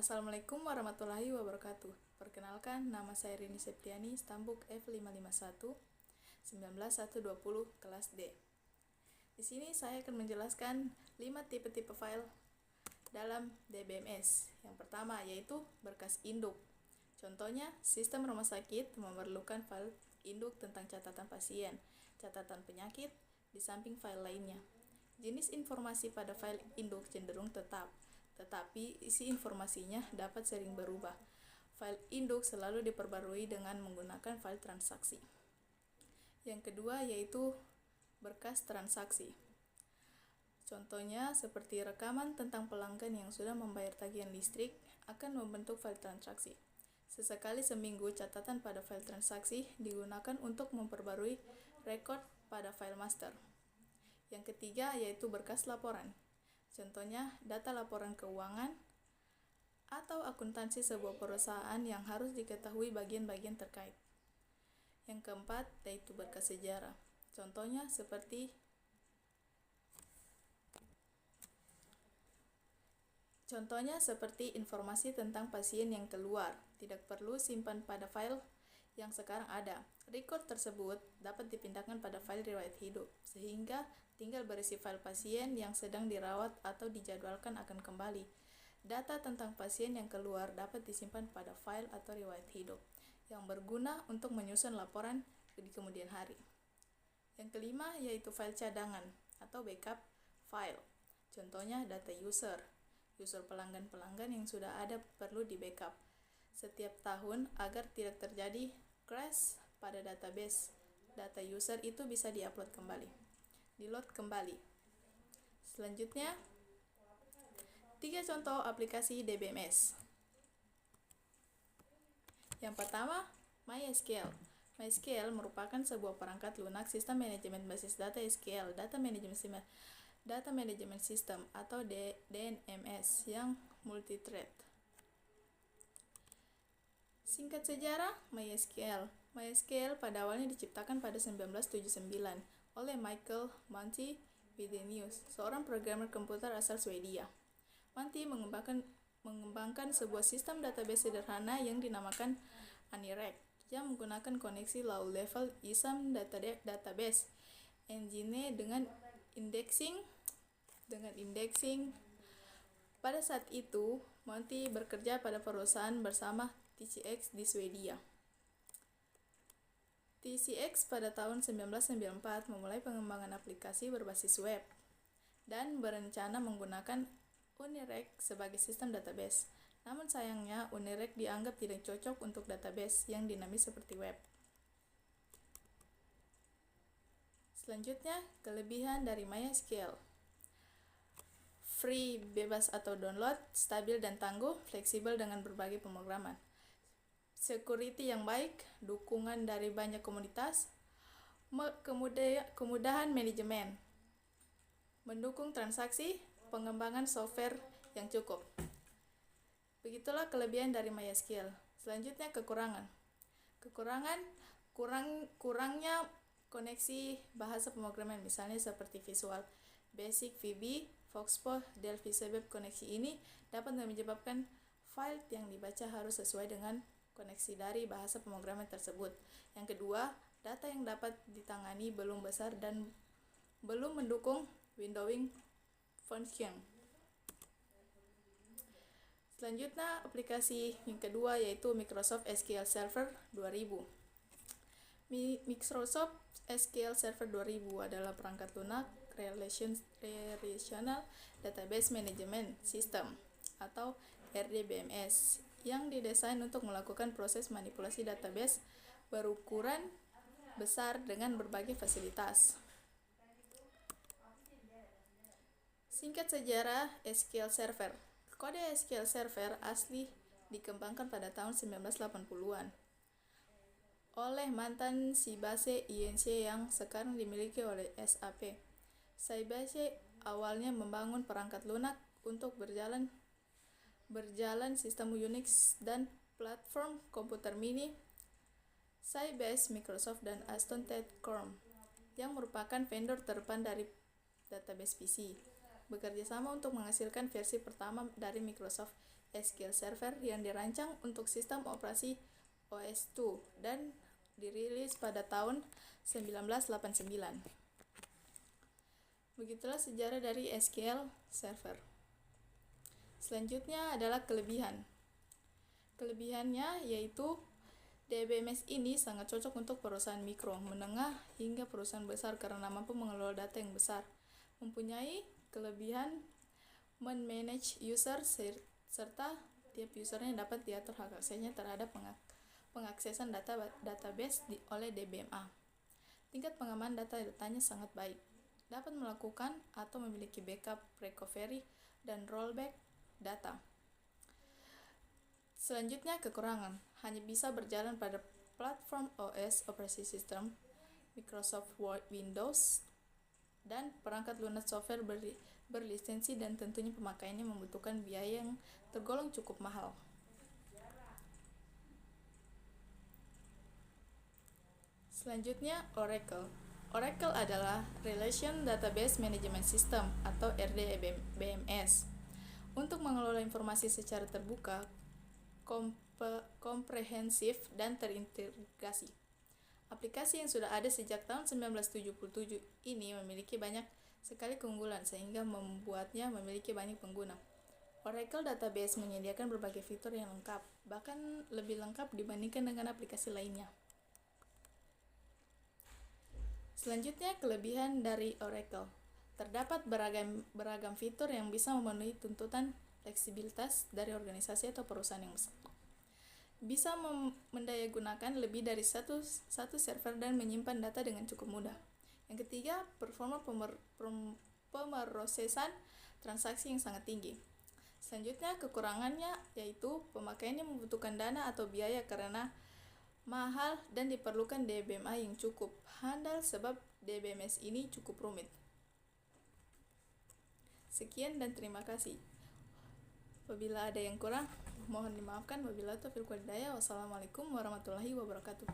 Assalamualaikum warahmatullahi wabarakatuh. Perkenalkan, nama saya Rini Septiani, Stambuk F551 19120 kelas D. Di sini saya akan menjelaskan 5 tipe-tipe file dalam DBMS. Yang pertama yaitu berkas induk. Contohnya, sistem rumah sakit memerlukan file induk tentang catatan pasien, catatan penyakit, di samping file lainnya. Jenis informasi pada file induk cenderung tetap, tetapi isi informasinya dapat sering berubah. File induk selalu diperbarui dengan menggunakan file transaksi. Yang kedua yaitu berkas transaksi. Contohnya seperti rekaman tentang pelanggan yang sudah membayar tagihan listrik akan membentuk file transaksi. Sesekali seminggu catatan pada file transaksi digunakan untuk memperbarui rekod pada file master. Yang ketiga yaitu berkas laporan. Contohnya data laporan keuangan atau akuntansi sebuah perusahaan yang harus diketahui bagian-bagian terkait. Yang keempat yaitu berkas sejarah. Contohnya seperti informasi tentang pasien yang keluar, tidak perlu simpan pada file yang sekarang ada. Record tersebut dapat dipindahkan pada file riwayat hidup, sehingga tinggal berisi file pasien yang sedang dirawat atau dijadwalkan akan kembali. Data tentang pasien yang keluar dapat disimpan pada file atau riwayat hidup, yang berguna untuk menyusun laporan di kemudian hari. Yang kelima yaitu file cadangan atau backup file. Contohnya data user pelanggan-pelanggan yang sudah ada perlu di backup setiap tahun agar tidak terjadi crash pada database. Data user itu bisa di-load kembali. Selanjutnya, 3 contoh aplikasi DBMS. Yang pertama, MySQL. MySQL merupakan sebuah perangkat lunak sistem manajemen basis data SQL, data management system atau DNMS yang multithread. Singkat sejarah MySQL. MySQL pada awalnya diciptakan pada 1979 oleh Michael Mänty-Widenius, seorang programmer komputer asal Swedia. Mänty mengembangkan sebuah sistem database sederhana yang dinamakan ANIRAC yang menggunakan koneksi low-level ISAM database engine dengan indexing. Pada saat itu, Mänty bekerja pada perusahaan bersama TCX di Swedia. TCX pada tahun 1994 memulai pengembangan aplikasi berbasis web dan berencana menggunakan ANIRAC sebagai sistem database. Namun sayangnya, ANIRAC dianggap tidak cocok untuk database yang dinamis seperti web. Selanjutnya, kelebihan dari MySQL. Free, bebas atau download, stabil dan tangguh, fleksibel dengan berbagai pemrograman. Security yang baik, dukungan dari banyak komunitas, kemudahan manajemen, mendukung transaksi, pengembangan software yang cukup. Begitulah kelebihan dari MySQL. Selanjutnya kekurangan. Kurangnya koneksi bahasa pemrograman, misalnya seperti Visual Basic, VB, Foxpo, Delphi. Sebab koneksi ini dapat menyebabkan file yang dibaca harus sesuai dengan koneksi dari bahasa pemrograman tersebut. Yang kedua, data yang dapat ditangani belum besar dan belum mendukung windowing function. Selanjutnya, aplikasi yang kedua yaitu Microsoft SQL Server 2000. Microsoft SQL Server 2000 adalah perangkat lunak Relational Database Management System atau RDBMS yang didesain untuk melakukan proses manipulasi database berukuran besar dengan berbagai fasilitas. Singkat sejarah SQL Server. Kode SQL Server asli dikembangkan pada tahun 1980-an oleh mantan Sybase Inc. yang sekarang dimiliki oleh SAP. Sybase awalnya membangun perangkat lunak untuk berjalan sistem Unix dan platform komputer mini Sybase, Microsoft, dan Aston Corp yang merupakan vendor terdepan dari database PC. Bekerja sama untuk menghasilkan versi pertama dari Microsoft SQL Server yang dirancang untuk sistem operasi OS/2 dan dirilis pada tahun 1989. Begitulah sejarah dari SQL Server. Selanjutnya adalah kelebihan. Kelebihannya yaitu DBMS ini sangat cocok untuk perusahaan mikro, menengah, hingga perusahaan besar karena mampu mengelola data yang besar, mempunyai kelebihan manage user, serta tiap usernya dapat diatur hak aksesnya terhadap pengaksesan database oleh DBMA. Tingkat pengamanan datanya sangat baik, dapat melakukan atau memiliki backup, recovery, dan rollback data. Selanjutnya kekurangan, hanya bisa berjalan pada platform OS operasi sistem Microsoft Word, Windows, dan perangkat lunak software berlisensi, dan tentunya pemakaiannya membutuhkan biaya yang tergolong cukup mahal. Selanjutnya Oracle. Oracle adalah Relation Database Management System atau RDBMS untuk mengelola informasi secara terbuka, komprehensif, dan terintegrasi. Aplikasi yang sudah ada sejak tahun 1977 ini memiliki banyak sekali keunggulan sehingga membuatnya memiliki banyak pengguna. Oracle Database menyediakan berbagai fitur yang lengkap, bahkan lebih lengkap dibandingkan dengan aplikasi lainnya. Selanjutnya, kelebihan dari Oracle. Terdapat beragam fitur yang bisa memenuhi tuntutan fleksibilitas dari organisasi atau perusahaan yang besar. Bisa mendayagunakan lebih dari satu server dan menyimpan data dengan cukup mudah. Yang ketiga, performa pemrosesan transaksi yang sangat tinggi. Selanjutnya, kekurangannya yaitu pemakaiannya membutuhkan dana atau biaya karena mahal dan diperlukan DBMA yang cukup handal sebab DBMS ini cukup rumit. Sekian dan terima kasih. Apabila ada yang kurang, mohon dimaafkan. Wabillahi taufiq wal hidayah. Wassalamualaikum warahmatullahi wabarakatuh.